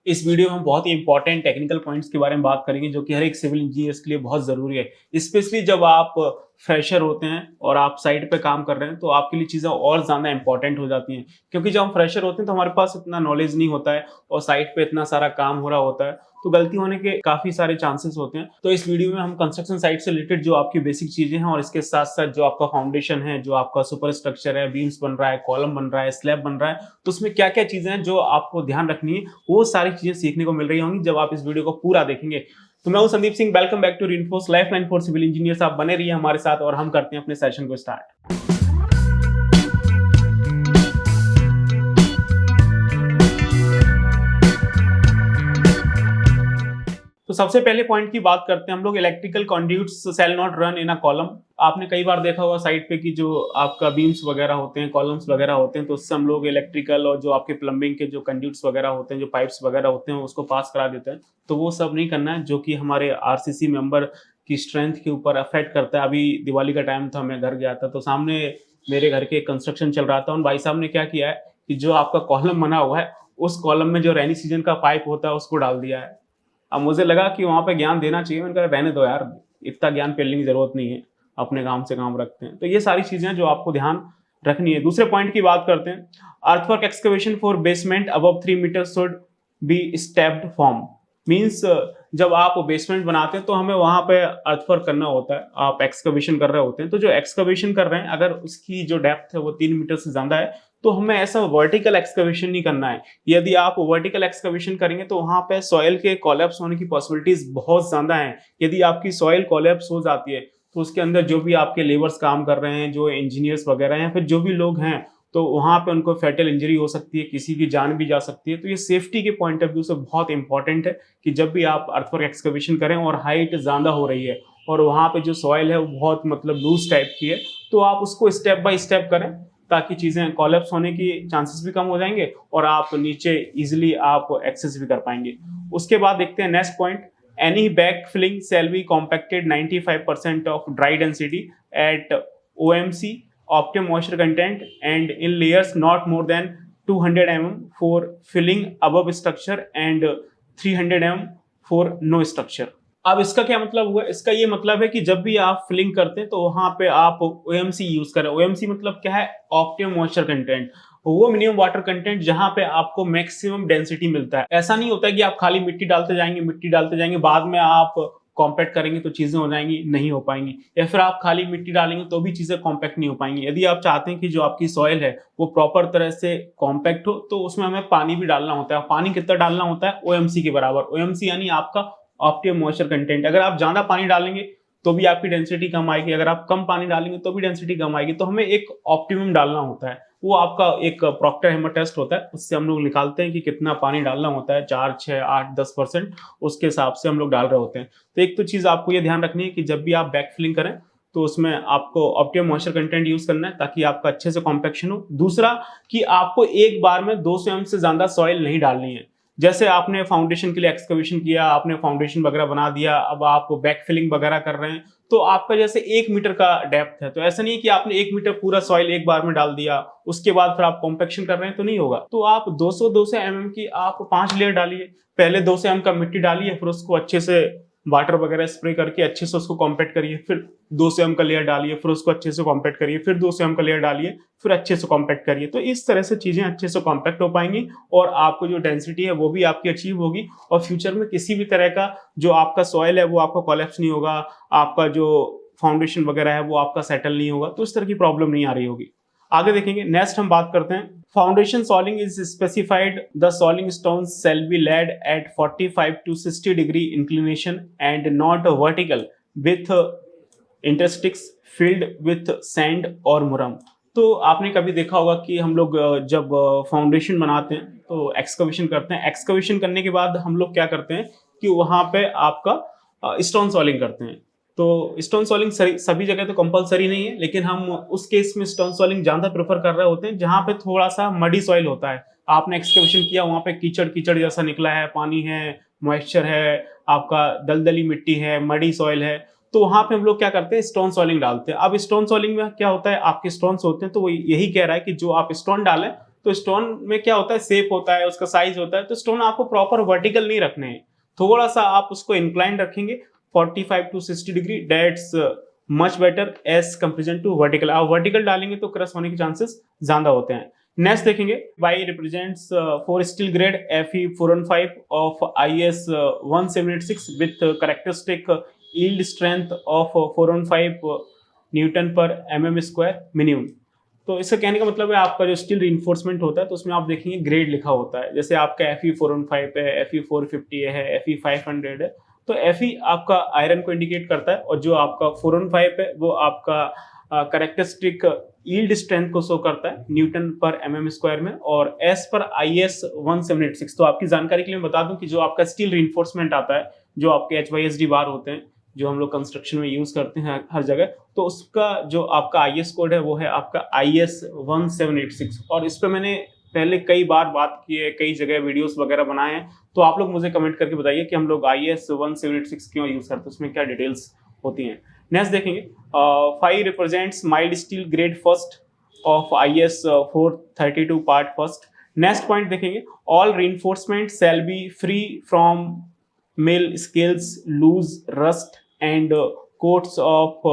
इस वीडियो में हम बहुत ही इंपॉर्टेंट टेक्निकल पॉइंट्स के बारे में बात करेंगे जो कि हर एक सिविल इंजीनियर्स के लिए बहुत ज़रूरी है। स्पेशली जब आप फ्रेशर होते हैं और आप साइट पे काम कर रहे हैं तो आपके लिए चीज़ें और ज़्यादा इंपॉर्टेंट हो जाती हैं। क्योंकि जब हम फ्रेशर होते हैं तो हमारे पास इतना नॉलेज नहीं होता है और साइट पे इतना सारा काम हो रहा होता है, तो गलती होने के काफ़ी सारे चांसेस होते हैं। तो इस वीडियो में हम कंस्ट्रक्शन साइट से रिलेटेड जो आपकी बेसिक चीज़ें हैं और इसके साथ-साथ जो आपका फाउंडेशन है, जो आपका सुपर स्ट्रक्चर है, बीम्स बन रहा है, कॉलम बन रहा है, स्लैब बन रहा है, तो उसमें क्या-क्या चीज़ें हैं जो आपको ध्यान रखनी है, वो सारी चीज़ें सीखने को मिल रही होंगी जब आप इस वीडियो को पूरा देखेंगे। तो मैं हूं Sandeep Singh, welcome back to reinforce lifeline for civil engineers. आप बने रहिए हमारे साथ और हम करते हैं अपने सेशन को स्टार्ट। तो सबसे पहले पॉइंट की बात करते हैं हम लोग, electrical conduits shall not run in a column. आपने कई बार देखा होगा साइट पे कि जो आपका बीम्स वगैरह होते हैं, कॉलम्स वगैरह होते हैं, तो उससे हम लोग इलेक्ट्रिकल और जो आपके प्लम्बिंग के जो कंड्यूट्स वगैरह होते हैं, जो पाइप्स वगैरह होते हैं, उसको पास करा देते हैं। तो वो सब नहीं करना है, जो कि हमारे आरसीसी मेंबर की स्ट्रेंथ के ऊपर अफेक्ट करता है। अभी दिवाली का टाइम था, मैं घर गया था तो सामने मेरे घर के कंस्ट्रक्शन चल रहा था। उन भाई साहब ने क्या किया है कि जो आपका कॉलम बना हुआ है, उस कॉलम में जो रेनी सीजन का पाइप होता है उसको डाल दिया है। अब मुझे लगा कि वहाँ पे ज्ञान देना चाहिए, मैंने कहा रहने दो यार, इतना ज्ञान फैलने की जरूरत नहीं है, अपने काम से काम रखते हैं। तो ये सारी चीजें जो आपको ध्यान रखनी है। दूसरे पॉइंट की बात करते हैं, earthwork excavation for basement above 3 metre should be stepped form. Means जब आप बेसमेंट बनाते हैं तो हमें वहां पे अर्थवर्क करना होता है, आप एक्सकवेशन कर रहे होते हैं। तो जो एक्सकवेशन कर रहे हैं अगर उसकी जो डेप्थ है वो 3 मीटर से ज्यादा है तो हमें ऐसा वर्टिकल एक्सकवेशन नहीं करना है। यदि आप वर्टिकल एक्सकवेशन करेंगे तो वहां पे सॉइल के कोलैप्स होने की पॉसिबिलिटीज बहुत ज्यादा हैं। यदि आपकी सॉइल कोलैप्स हो जाती है तो उसके अंदर जो भी आपके लेबर्स काम कर रहे हैं, जो इंजीनियर्स वगैरह हैं, फिर जो भी लोग हैं, तो वहां पे उनको फैटल इंजरी हो सकती है, किसी की जान भी जा सकती है। तो ये सेफ्टी के पॉइंट ऑफ व्यू से बहुत इंपॉर्टेंट है कि जब भी आप अर्थवर्क एक्सकवेशन करें और हाइट ज्यादा हो रही है और वहां पे जो सॉइल है वो बहुत मतलब लूज टाइप की है, तो आप उसको स्टेप बाय स्टेप करें ताकि चीजें कोलैप्स होने की चांसेस भी कम हो जाएंगे और आप नीचे इजिली आप एक्सेस भी कर पाएंगे। उसके बाद देखते हैं next point, any back filling shall be compacted 95% of dry density at OMC optimum moisture content and in layers not more than 200 mm for filling above structure and 300 mm for no structure। अब इसका क्या मतलब हुआ? इसका ये मतलब है कि जब भी आप फिलिंग करते हैं तो वहां पे आप OMC यूज करें। OMC मतलब क्या है? ऑप्टिमम मॉइस्चर कंटेंट, वो मिनिमम वाटर कंटेंट जहां पे आपको मैक्सिमम डेंसिटी मिलता है। ऐसा नहीं होता है कि आप खाली मिट्टी डालते जाएंगे, बाद में आप कॉम्पैक्ट करेंगे तो चीजें हो जाएंगी, नहीं हो पाएंगी, या फिर आप खाली मिट्टी डालेंगे तो भी चीजें कॉम्पैक्ट नहीं हो पाएंगी। यदि आप चाहते हैं कि जो आपकी सॉइल है वो प्रॉपर तरह से कॉम्पैक्ट हो तो उसमें हमें पानी भी डालना होता है। पानी कितना डालना होता है? OMC के बराबर। OMC यानी आपका ऑप्टिमम मॉइस्चर कंटेंट। अगर आप ज्यादा पानी डालेंगे तो भी आपकी डेंसिटी कम आएगी, अगर आप कम पानी डालेंगे तो भी डेंसिटी कम आएगी। तो हमें एक ऑप्टिमम डालना होता है, वो आपका एक प्रॉक्टर हैमर टेस्ट होता है, उससे हम लोग निकालते हैं कि कितना पानी डालना होता है, 4, 6, 8, 10%, उसके हिसाब से हम लोग डाल रहे होते हैं। तो एक तो चीज आपको ये ध्यान रखनी है कि जब भी आप बैक फिलिंग करें तो उसमें आपको ऑप्टिमम मॉइस्चर कंटेंट यूज करना है ताकि आपका अच्छे से कॉम्पैक्शन हो। दूसरा कि आपको एक बार में 200 mm से ज्यादा सॉइल नहीं डालनी है। जैसे आपने फाउंडेशन के लिए एक्सकवेशन किया, आपने फाउंडेशन वगैरह बना दिया, अब आप बैक फिलिंग वगैरह कर रहे हैं, तो आपका जैसे 1 मीटर का डेप्थ है, तो ऐसा नहीं है कि आपने 1 मीटर पूरा सॉइल एक बार में डाल दिया, उसके बाद फिर आप कॉम्पैक्शन कर रहे हैं तो नहीं होगा। तो आप 200 mm की आप 5 लेयर डालिए। पहले 200 mm का मिट्टी डालिए, फिर उसको अच्छे से वाटर वगैरह स्प्रे करके अच्छे से उसको कॉम्पैक्ट करिए, फिर 200 mm का लेयर डालिए, फिर उसको अच्छे से कॉम्पैक्ट करिए, फिर 200 mm का लेयर डालिए, फिर अच्छे से कॉम्पैक्ट करिए। तो इस तरह से चीजें अच्छे से कॉम्पैक्ट हो पाएंगी और आपको जो डेंसिटी है वो भी आपकी अचीव होगी और फ्यूचर में किसी भी तरह का जो आपका सॉइल है वो आपका कोलैप्स नहीं होगा, आपका जो फाउंडेशन वगैरह है वो आपका सेटल नहीं होगा, तो इस तरह की प्रॉब्लम नहीं आ रही होगी। आगे देखेंगे, नेक्स्ट हम बात करते हैं, foundation soling is specified the soling stones shall be laid at 45 to 60 degree inclination and not vertical with interstices filled with sand और मुरम। तो आपने कभी देखा होगा कि हम लोग जब फाउंडेशन बनाते हैं तो एक्सकवेशन करते हैं, एक्सकवेशन करने के बाद हम लोग क्या करते हैं कि वहां पे आपका स्टोन सॉलिंग करते हैं। तो स्टोन सॉलिंग सभी जगह तो कंपलसरी नहीं है, लेकिन हम उस केस में स्टोन सॉलिंग ज्यादा प्रेफर कर रहे होते हैं जहां पे थोड़ा सा मडी सॉइल होता है। आपने एक्सकवेशन किया, वहां पे कीचड़ कीचड़ जैसा निकला है, पानी है, मॉइस्चर है, आपका दलदली मिट्टी है, मडी सॉइल है, तो वहां पे हम लोग क्या करते हैं, स्टोन सॉलिंग डालते हैं। अब स्टोन सॉलिंग में क्या होता है, आपके स्टोन्स होते हैं, तो वो यही कह रहा है कि जो आप स्टोन डालें तो स्टोन में क्या होता है, शेप होता है, उसका साइज होता है, तो स्टोन आपको प्रॉपर वर्टिकल नहीं रखने हैं, थोड़ा सा आप उसको इंक्लाइन रखेंगे 45 to 60 degree, that's much better as comparison to vertical. आप वर्टिकल डालेंगे तो क्रश होने के चांसेस ज्यादा होते हैं। नेक्स्ट देखेंगे, Y represents for steel grade Fe 415 of IS 1786 with characteristic yield strength of 415 newton पर mm स्क्वायर मिनिमम। तो इसका कहने का मतलब है आपका जो स्टील रिइंफोर्समेंट होता है तो उसमें आप देखेंगे ग्रेड लिखा होता है, जैसे आपका Fe 415 है, Fe 450 है, Fe 500 है। तो Fe आपका आयरन को इंडिकेट करता है और जो आपका 415 है वो आपका कैरेक्टरिस्टिक यील्ड स्ट्रेंथ को शो करता है न्यूटन पर mm स्क्वायर में, और S पर IS 1786। तो आपकी जानकारी के लिए मैं बता दूं कि जो आपका स्टील रिइंफोर्समेंट आता है, जो आपके HYSD बार होते हैं जो हम लोग कंस्ट्रक्शन में यूज करते हैं हर जगह, तो उसका जो आपका IS कोड है वो है आपका IS 1786। और इस पर मैंने पहले कई बार बात की है, कई जगह वीडियोस वगैरह बनाए हैं, तो आप लोग मुझे कमेंट करके बताइए कि हम लोग IS 1786 क्यों यूज करते हैं, उसमें क्या डिटेल्स होती हैं। नेक्स्ट देखेंगे, 5 represents mild steel grade first of IS 432 part first. Next point देखेंगे, all reinforcement shall be free from mill scales, loose, rust and coats of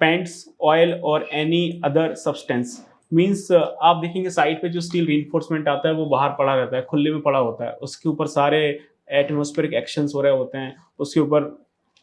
paints, oil और any other substance। मीन्स आप देखेंगे side पे जो steel reinforcement आता है वो बाहर पड़ा रहता है, खुले में पड़ा होता है, उसके ऊपर सारे एटमॉस्फेरिक एक्शंस हो रहे होते हैं, उसके ऊपर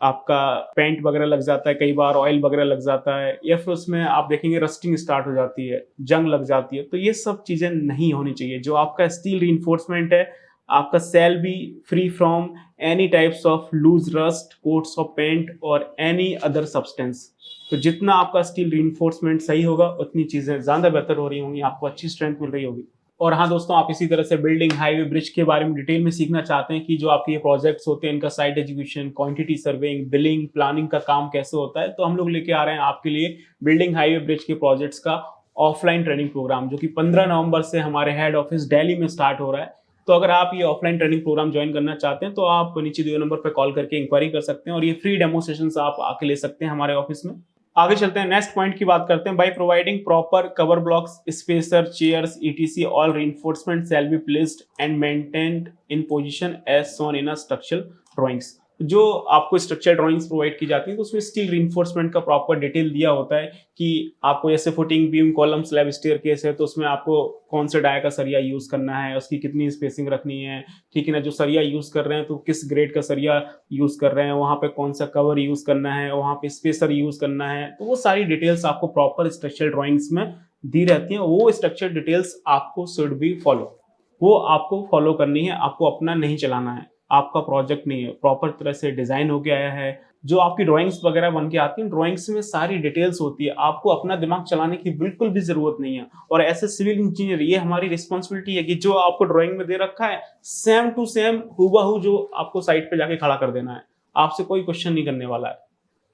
आपका पेंट वगैरह लग जाता है, कई बार ऑयल वगैरह लग जाता है, या फिर उसमें आप देखेंगे रस्टिंग स्टार्ट हो जाती है, जंग लग जाती है। तो ये सब चीजें नहीं होनी चाहिए। जो आपका स्टील रिइंफोर्समेंट है आपका shall be free from any types of loose, rust, coats of paint और एनी अदर सब्सटेंस। तो जितना आपका स्टील रिइंफोर्समेंट सही होगा उतनी चीजें ज्यादा बेहतर हो रही होंगी, आपको अच्छी स्ट्रेंथ मिल रही होगी। और हाँ दोस्तों, आप इसी तरह से बिल्डिंग, हाईवे, ब्रिज के बारे में डिटेल में सीखना चाहते हैं कि जो आपके ये प्रोजेक्ट्स होते हैं इनका site education, quantity surveying, billing, planning का काम कैसे होता है, तो हम लोग लेके आ रहे हैं आपके लिए बिल्डिंग, हाईवे, ब्रिज के प्रोजेक्ट्स का ऑफलाइन ट्रेनिंग प्रोग्राम, जो कि 15 नवंबर से हमारे हेड ऑफिस दिल्ली में स्टार्ट हो रहा है। तो अगर आप ये ऑफलाइन ट्रेनिंग प्रोग्राम ज्वाइन करना चाहते हैं तो आप नीचे दिए नंबर पर कॉल करके इंक्वायरी कर सकते हैं, और ये फ्री डेमो सेशंस आप आके ले सकते हैं हमारे ऑफिस में। आगे चलते हैं, नेक्स्ट पॉइंट की बात करते हैं। By providing proper cover blocks, spacer, chairs, ETC, all reinforcement shall be placed and maintained in position as shown in a structural drawings। जो आपको स्ट्रक्चर ड्राइंग्स प्रोवाइड की जाती है तो उसमें स्टील रिइंफोर्समेंट का प्रॉपर डिटेल दिया होता है कि आपको जैसे footing, beam, column, slab, staircase है तो उसमें आपको कौन से डाया का सरिया यूज करना है, उसकी कितनी स्पेसिंग रखनी है, ठीक है ना। जो सरिया यूज कर रहे हैं तो किस ग्रेड का सरिया यूज कर रहे हैं, वहां पे कौन सा कवर यूज करना है, वहां पे स्पेसर यूज करना है, तो वो सारी डिटेल्स आपको प्रॉपर स्ट्रक्चर ड्राइंग्स में दी रहती हैं। वो स्ट्रक्चर डिटेल्स आपको शुड बी फॉलो, वो आपको फॉलो करनी है, आपको अपना नहीं चलाना है, आपका प्रोजेक्ट नहीं है, प्रॉपर तरह से डिजाइन होके आया है। जो आपकी ड्राइंग्स वगैरह बन के आती हैं, ड्राइंग्स में सारी डिटेल्स होती है, आपको अपना दिमाग चलाने की बिल्कुल भी जरूरत नहीं है। और ऐसे सिविल इंजीनियर, ये हमारी रिस्पॉन्सिबिलिटी है कि जो आपको ड्राइंग में दे रखा है सेम टू सेम हूबहू जो आपको साइट पे जाके खड़ा कर देना है, आपसे कोई क्वेश्चन नहीं करने वाला है,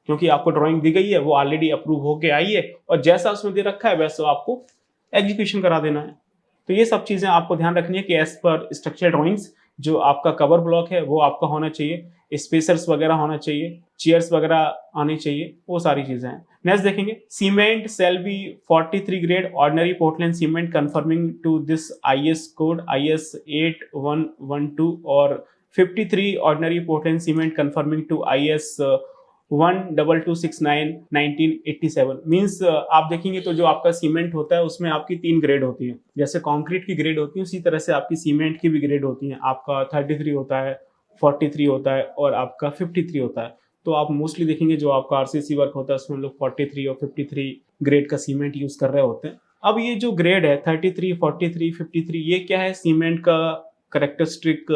क्योंकि आपको ड्राइंग दी गई है, वो ऑलरेडी अप्रूव होके आई है, और जैसा उसमें दे रखा है वैसा आपको एग्जीक्यूशन करा देना है। तो ये सब चीजें आपको ध्यान रखनी है कि एज पर स्ट्रक्चर ड्राइंग्स जो आपका कवर ब्लॉक है वो आपका होना चाहिए, स्पेसर्स वगैरह होना चाहिए, चेयर्स वगैरह आनी चाहिए, वो सारी चीजें हैं। नेक्स्ट देखेंगे, cement shall be 43 grade ordinary Portland cement conforming to this IS code IS 8112 और 53 ordinary Portland cement conforming to IS 12269 1987। मीन्स आप देखेंगे तो जो आपका सीमेंट होता है उसमें आपकी 3 ग्रेड होती हैं, जैसे कंक्रीट की ग्रेड होती है उसी तरह से आपकी सीमेंट की भी ग्रेड होती हैं। आपका 33 होता है, 43 होता है और आपका 53 होता है। तो आप मोस्टली देखेंगे जो आपका RCC वर्क होता है उसमें लोग 43 और 53 ग्रेड का सीमेंट यूज कर रहे होते हैं। अब ये जो ग्रेड है 33, 43, 53, ये क्या है, सीमेंट का करेक्टरिस्टिक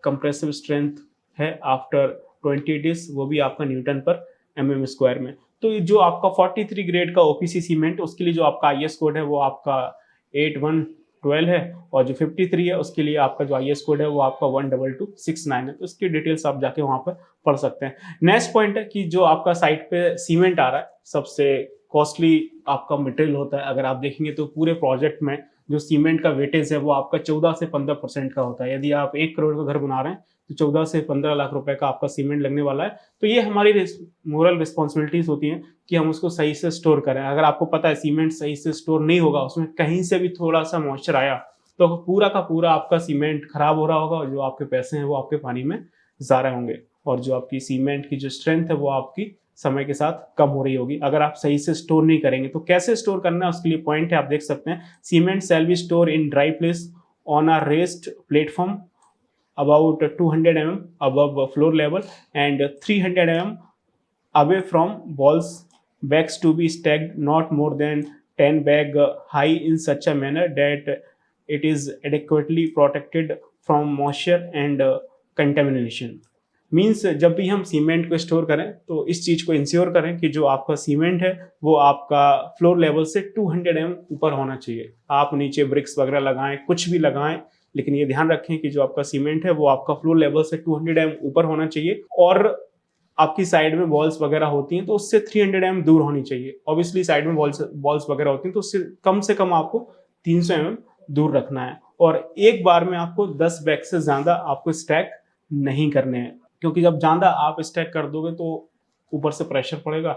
कंप्रेसिव स्ट्रेंथ है आफ्टर 20 डेज, वो भी आपका न्यूटन पर mm स्क्वायर में। तो जो आपका 43 ग्रेड का OPC सीमेंट, उसके लिए जो आपका IS कोड है वो आपका 8112 है, और जो 53 है उसके लिए आपका जो IS कोड है वो आपका 12269 है। तो इसकी डिटेल्स आप जाके वहां पर पढ़ सकते हैं। नेक्स्ट पॉइंट है कि जो आपका साइट पे सीमेंट आ रहा है, सबसे कॉस्टली आपका मटेरियल होता है। अगर आप देखेंगे तो पूरे प्रोजेक्ट में जो सीमेंट का वेटेज है वो आपका 14 से 15% का होता है। यदि आप 1 करोड़ का घर बना रहे हैं तो 14 से 15 लाख रुपए का आपका सीमेंट लगने वाला है। तो ये हमारी मोरल रिस्पॉन्सिबिलिटीज होती हैं कि हम उसको सही से स्टोर करें। अगर आपको पता है सीमेंट सही से स्टोर नहीं होगा, उसमें कहीं से भी थोड़ा सा मॉइस्चर आया तो पूरा का पूरा आपका सीमेंट खराब हो रहा होगा और जो आपके पैसे हैं वो आपके पानी में जा रहे होंगे, और जो आपकी सीमेंट की जो स्ट्रेंथ है वो आपकी समय के साथ कम हो रही होगी अगर आप सही से स्टोर नहीं करेंगे। तो कैसे स्टोर करना है उसके लिए पॉइंट है, आप देख सकते हैं। Cement shall B store in dry place on a raised platform about 200 mm above floor level and 300 mm away from walls. Bags to be stacked not more than 10 bag high in such a manner that it is adequately protected from moisture and contamination. Means जब भी हम cement को store करें तो इस चीज़ को ensure करें कि जो आपका सीमेंट है वो आपका फ्लोर लेवल से 200 mm ऊपर होना चाहिए। आप नीचे ब्रिक्स वगैरह लगाएं, कुछ भी लगाएं, लेकिन ये ध्यान रखें कि जो आपका सीमेंट है वो आपका फ्लोर लेवल से 200 mm ऊपर होना चाहिए, और आपकी साइड में वॉल्स वगैरह होती हैं तो उससे 300 mm दूर होनी चाहिए। ऑब्वियसली साइड में वॉल्स वगैरह होती हैं तो उससे कम आपको 300 mm दूर रखना है, और एक बार में आपको 10 बैग से ज़्यादा आपको स्टैक नहीं करने हैं, क्योंकि जब ज़्यादा आप स्टैक कर दोगे तो ऊपर से प्रेशर पड़ेगा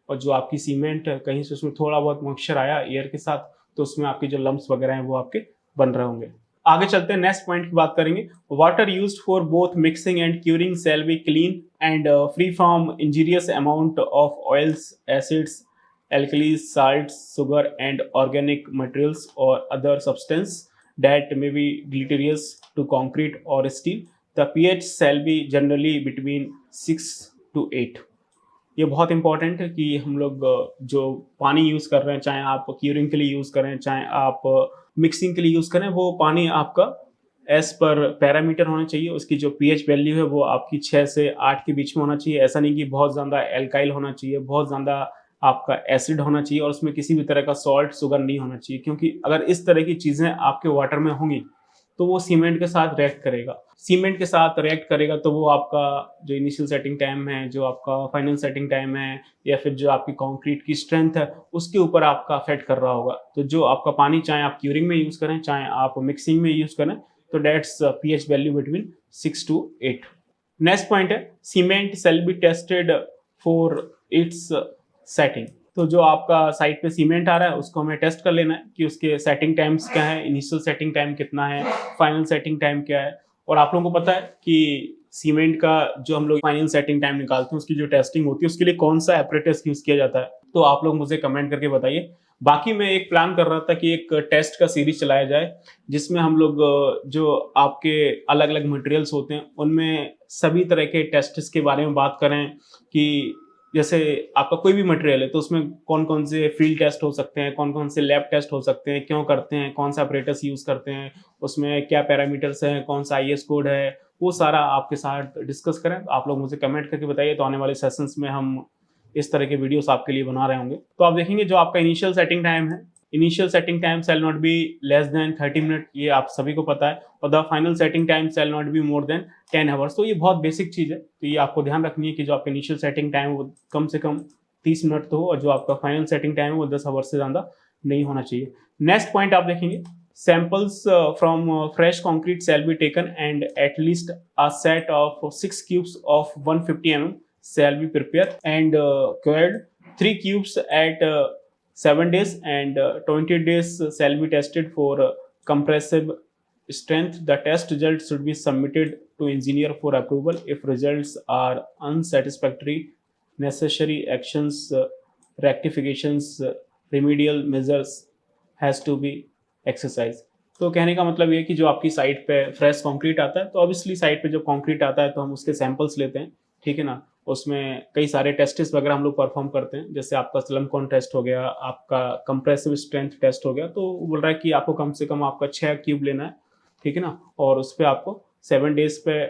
और जो आपकी सीमेंट है कहीं से उसमें थोड़ा बहुत मॉइस्चर आया एयर के साथ तो उसमें आपके जो लम्प्स वगैरह हैं वो आपके बन रहे होंगे। आगे चलते हैं, नेक्स्ट पॉइंट की बात करेंगे। Water used for both mixing and curing shall be clean and free from injurious amount of oils, acids, alkalis, salts, sugar and organic materials or other substance that may be deleterious to concrete or steel. The pH shall be generally between 6 to 8. ये बहुत important है कि हम लोग जो पानी use कर रहे हैं, चाहे आप क्यूरिंग के लिए यूज़ करें, चाहे आप मिक्सिंग के लिए यूज़ करें, वो पानी आपका एज पर पैरामीटर होना चाहिए। उसकी जो पीएच वैल्यू है वो आपकी 6 से 8 के बीच में होना चाहिए। ऐसा नहीं कि बहुत ज़्यादा एल्काइल होना चाहिए, बहुत ज़्यादा आपका एसिड होना चाहिए और उसमें किसी भी तरह का सॉल्ट, शुगर नहीं होना चाहिए, क्योंकि अगर इस तरह की चीज़ें आपके वाटर में होंगी तो वो सीमेंट के साथ रिएक्ट करेगा। सीमेंट के साथ रिएक्ट करेगा तो वो आपका जो इनिशियल सेटिंग टाइम है, जो आपका फाइनल सेटिंग टाइम है, या फिर जो आपकी कंक्रीट की स्ट्रेंथ है, उसके ऊपर आपका अफेक्ट कर रहा होगा। तो जो आपका पानी, चाहे आप क्यूरिंग में यूज़ करें, चाहे आप मिक्सिंग में यूज़ करें, तो that's pH value between 6 to 8। Next point है, cement shall be tested for its setting. तो जो आपका साइट पे सीमेंट आ रहा है उसको हमें टेस्ट कर लेना है कि उसके सेटिंग टाइम्स क्या है, इनिशियल सेटिंग टाइम कितना है, फाइनल सेटिंग टाइम क्या है। और आप लोगों को पता है कि सीमेंट का जो हम लोग फाइनल सेटिंग टाइम निकालते हैं उसकी जो टेस्टिंग होती है उसके लिए कौन सा एपरेटस यूज किया जाता है, तो आप लोग मुझे कमेंट करके बताइए। बाकी मैं एक प्लान कर रहा था कि एक टेस्ट का सीरीज चलाया जाए जिसमें हम लोग जो आपके अलग अलग मटेरियल्स होते हैं उनमें सभी तरह के टेस्ट्स के बारे में बात करें, कि जैसे आपका कोई भी मटेरियल है तो उसमें कौन कौन से फील्ड टेस्ट हो सकते हैं, कौन कौन से लैब टेस्ट हो सकते हैं, क्यों करते हैं, कौन सा ऑपरेटर्स यूज़ करते हैं, उसमें क्या पैरामीटर्स हैं, कौन सा आईएस कोड है, वो सारा आपके साथ डिस्कस करें। तो आप लोग मुझे कमेंट करके बताइए, तो आने वाले सेशंस में हम इस तरह के वीडियोस आपके लिए बना रहे होंगे। तो आप देखेंगे जो आपका इनिशियल सेटिंग टाइम है, initial setting time shell not be less then 30 minute, ये आप सभी को पता है, और the final setting time shell not be more than 10 hours. तो ये बहुत बेसिक चीज़ है, तो ये आपको ध्यान रखनी है कि जो आपका इनिशियल सेटिंग टाइम वो कम से कम 30 मिनट तो हो, और जो आपका फाइनल सेटिंग टाइम है वो 10 आवर्स से ज़्यादा नहीं होना चाहिए। नेक्स्ट पॉइंट आप देखेंगे, samples from fresh concrete shall be taken and at least a set of 6 cubes of 150 mm shall be prepared and cured. 3 cubes at 7 days and 20 days shall be tested for compressive strength. The test results should be submitted to engineer for approval. If results are unsatisfactory, necessary actions, rectifications, remedial measures has to be exercise. तो कहने का मतलब ये कि जो आपकी site पे fresh concrete आता है, तो ऑब्वियसली साइट पे जब कंक्रीट आता है तो हम उसके सैंपल्स लेते हैं, ठीक है ना। उसमें कई सारे टेस्ट्स वगैरह हम लोग परफॉर्म करते हैं, जैसे आपका स्लम कॉन टेस्ट हो गया, आपका कंप्रेसिव स्ट्रेंथ टेस्ट हो गया। तो बोल रहा है कि आपको कम से कम आपका 6 क्यूब लेना है, ठीक है ना, और उस पर आपको 7 डेज पे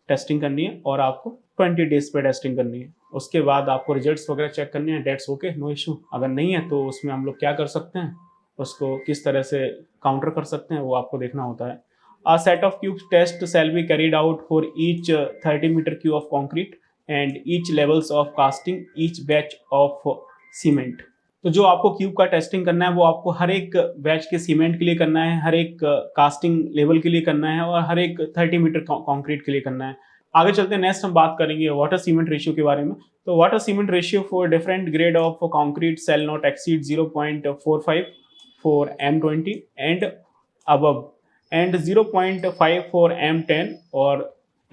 टेस्टिंग करनी है और आपको 20 डेज पे टेस्टिंग करनी है। उसके बाद आपको रिजल्ट्स वगैरह चेक करने हैं, डेट्स ओके, नो इशू। अगर नहीं है तो उसमें हम लोग क्या कर सकते हैं, उसको किस तरह से काउंटर कर सकते हैं, वो आपको देखना होता है। A set of cubes test shall be carried out for each 30 meter cube of concrete and each levels of casting each batch of cement। तो जो आपको क्यूब का टेस्टिंग करना है वो आपको हर एक बैच के सीमेंट के लिए करना है, हर एक कास्टिंग लेवल के लिए करना है और हर एक 30 मीटर कंक्रीट के लिए करना है। आगे चलते हैं, नेक्स्ट हम बात करेंगे वाटर सीमेंट रेशियो के बारे में। तो water cement ratio for different grade of concrete shall not exceed 0.45 for M20 and above and 0.5 for M10 or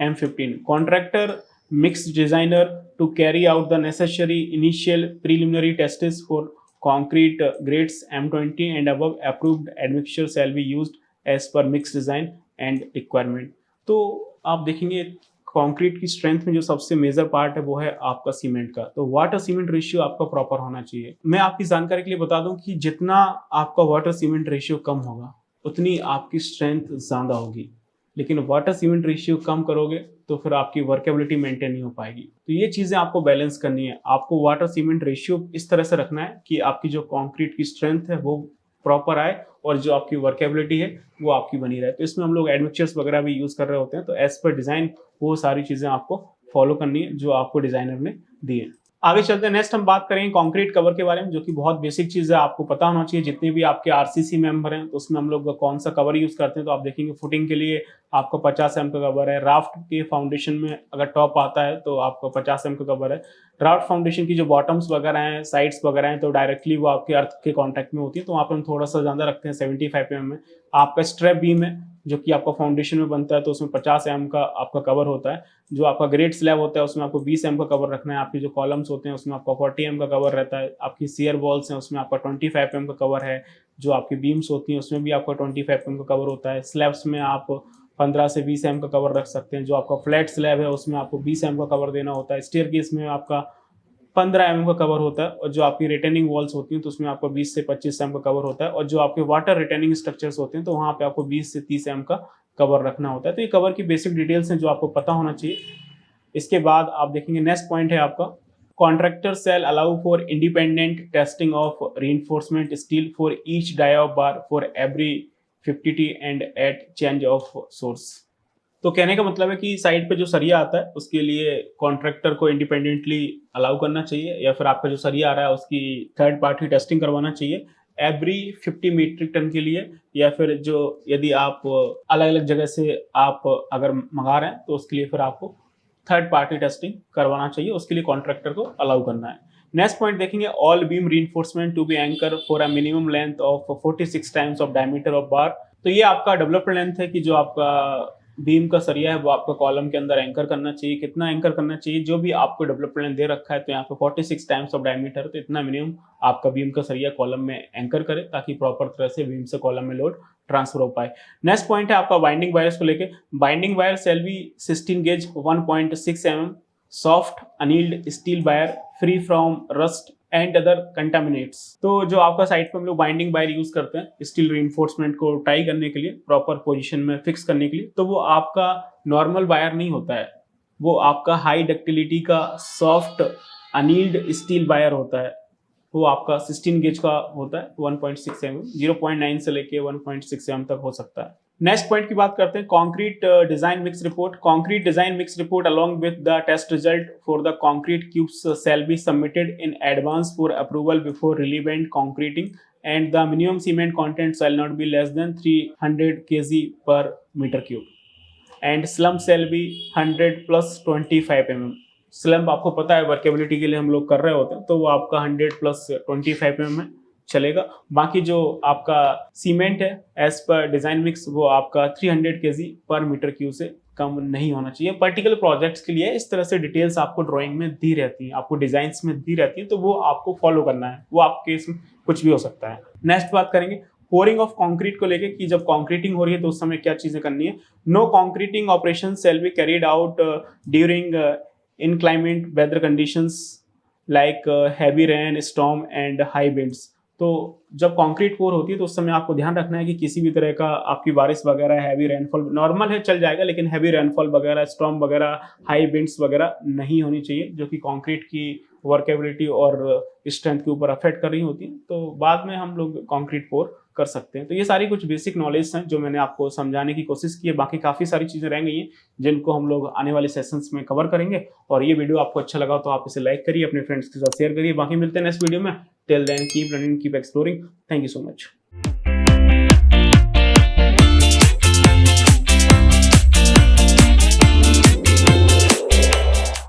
M15. Contractor mix designer to carry out the necessary initial preliminary tests for concrete grades M20 and above. Approved admixture shall be used as per mix design and requirement. तो आप देखेंगे concrete की strength में जो सबसे major part है वो है आपका सीमेंट का। तो वाटर सीमेंट रेशियो आपका प्रॉपर होना चाहिए। मैं आपकी जानकारी के लिए बता दूं कि जितना आपका वाटर सीमेंट रेशियो कम होगा उतनी आपकी स्ट्रेंथ ज़्यादा होगी, लेकिन वाटर सीमेंट रेशियो कम करोगे तो फिर आपकी वर्केबिलिटी मेंटेन नहीं हो पाएगी। तो ये चीज़ें आपको बैलेंस करनी है। आपको वाटर सीमेंट रेशियो इस तरह से रखना है कि आपकी जो कंक्रीट की स्ट्रेंथ है वो प्रॉपर आए और जो आपकी वर्केबिलिटी है वो आपकी बनी रहे। तो इसमें हम लोग एडमिक्चर्स वगैरह भी यूज़ कर रहे होते हैं। तो एज पर डिज़ाइन वो सारी चीज़ें आपको फॉलो करनी है जो आपको डिज़ाइनर ने दी है। आगे चलते हैं, नेक्स्ट हम बात करेंगे कंक्रीट कवर के बारे में, जो कि बहुत बेसिक चीज़ है, आपको पता होना चाहिए। जितने भी आपके आरसीसी मेंबर हैं तो उसमें हम लोग कौन सा कवर यूज़ करते हैं। तो आप देखेंगे फुटिंग के लिए आपका 50 एम का कवर है। राफ्ट के फाउंडेशन में अगर टॉप आता है तो आपका 50 एम का कवर है। राफ्ट फाउंडेशन की जो बॉटम्स वगैरह हैं, साइड्स वगैरह हैं, तो डायरेक्टली वो आपके अर्थ के कॉन्टैक्ट में होती है, तो वहाँ पर हम थोड़ा सा ज़्यादा रखते हैं 75 एम में। आपका स्ट्रैप बीम है जो कि आपका फाउंडेशन में बनता है तो उसमें 50 एम का आपका कवर होता है। जो आपका ग्रेड स्लैब होता है उसमें आपको 20 एम का कवर रखना है। आपकी जो कॉलम्स होते हैं उसमें आपका 40 एम का कवर रहता है। आपकी सियर वॉल्स हैं उसमें आपका 25 एम का कवर है। जो आपकी बीम्स होती हैं उसमें भी आपका 25 एम का कवर होता है। स्लैब्स में आप 15 से 20 एम का कवर रख सकते हैं। जो आपका फ्लैट स्लैब है उसमें आपको 20 एम का कवर देना होता है। स्टेयरकेस में आपका 15 एम का कवर होता है। और जो आपकी रिटेनिंग वॉल्स होती हैं तो उसमें आपको 20 से 25 एम का कवर होता है। और जो आपके वाटर रिटेनिंग स्ट्रक्चर्स होते हैं तो वहाँ पे आपको 20 से 30 एम का कवर रखना होता है। तो ये कवर की बेसिक डिटेल्स हैं जो आपको पता होना चाहिए। इसके बाद आप देखेंगे नेक्स्ट पॉइंट है आपका, contractor shall allow for independent testing of reinforcement steel for each die of bar for every 50T and at change of source. तो कहने का मतलब है कि साइड पे जो सरिया आता है उसके लिए कॉन्ट्रैक्टर को इंडिपेंडेंटली अलाउ करना चाहिए, या फिर आपका जो सरिया आ रहा है उसकी थर्ड पार्टी टेस्टिंग करवाना चाहिए एवरी 50 मीट्रिक टन के लिए। या फिर जो यदि आप अलग अलग जगह से आप अगर मंगा रहे हैं तो उसके लिए फिर आपको थर्ड पार्टी टेस्टिंग करवाना चाहिए, उसके लिए कॉन्ट्रैक्टर को अलाउ करना है। नेक्स्ट पॉइंट देखेंगे, all beam reinforcement to be anchor for a minimum length of 46 times of diameter of bar. तो ये आपका डेवलप्ड लेंथ है कि जो आपका बीम का सरिया है वो आपका कॉलम के अंदर एंकर करना चाहिए। कितना एंकर करना चाहिए, जो भी आपको डेवलपमेंट दे रखा है तो यहाँ पे 46 टाइम्स ऑफ डायमीटर, तो इतना मिनिमम आपका बीम का सरिया कॉलम में एंकर करे ताकि प्रॉपर तरह से बीम से कॉलम में लोड ट्रांसफर हो पाए। नेक्स्ट पॉइंट है आपका बाइंडिंग वायर्स को लेके। Binding wire shall be 16 gauge 1.6 mm soft annealed steel wire free from rust and other contaminants. तो जो आपका साइड पे हम लोग बाइंडिंग वायर यूज करते हैं स्टील रीइंफोर्समेंट को टाई करने के लिए, प्रॉपर पोजीशन में फिक्स करने के लिए, तो वो आपका नॉर्मल वायर नहीं होता है, वो आपका हाई डक्टिलिटी का सॉफ्ट अनील्ड स्टील वायर होता है। वो आपका 16 गेज का होता है 1.6 mm, 0.9 से लेके 1.6 mm तक हो सकता है। नेक्स्ट पॉइंट की बात करते हैं, concrete design mix report. Concrete design mix report along with the test result for the concrete cubes shall be submitted in advance for approval before relevant concreting and the minimum cement content shall not be less than 300 kg per metre cube and slump shall be 100 + 25 mm। Slump आपको पता है workability के लिए हम लोग कर रहे होते हैं, तो वो आपका 100 + 25 mm में चलेगा। बाकी जो आपका सीमेंट है एज पर डिजाइन मिक्स वो आपका 300 kg पर मीटर क्यूब से कम नहीं होना चाहिए। पर्टिकुलर प्रोजेक्ट्स के लिए इस तरह से डिटेल्स आपको ड्राइंग में दी रहती हैं, आपको डिजाइन्स में दी रहती हैं, तो वो आपको फॉलो करना है। वो आपके इसमें कुछ भी हो सकता है। नेक्स्ट बात करेंगे पोरिंग ऑफ कंक्रीट को लेके कि जब कंक्रीटिंग हो रही है तो उस समय क्या चीजें करनी है। No concreting operation shall be carried out during inclement weather conditions like heavy rain, storm and high winds। तो जब कंक्रीट पोर होती है तो उस समय आपको ध्यान रखना है कि किसी भी तरह का आपकी बारिश वगैरह, हैवी रेनफॉल, नॉर्मल है चल जाएगा, लेकिन हैवी रेनफॉल वगैरह, स्टॉर्म वगैरह, हाई विंड्स वगैरह नहीं होनी चाहिए, जो कि कंक्रीट की वर्केबिलिटी और स्ट्रेंथ के ऊपर अफेक्ट कर रही होती है। तो बाद में हम लोग कंक्रीट पोर कर सकते हैं। तो ये सारी कुछ बेसिक नॉलेज हैं जो मैंने आपको समझाने की कोशिश की है। बाकी काफ़ी सारी चीज़ें रह गई हैं जिनको हम लोग आने वाले सेशंस में कवर करेंगे। और ये वीडियो आपको अच्छा लगा तो आप इसे लाइक करिए, अपने फ्रेंड्स के साथ शेयर करिए। बाकी मिलते हैं नेक्स्ट वीडियो में। Till then keep learning, keep exploring. Thank you so much.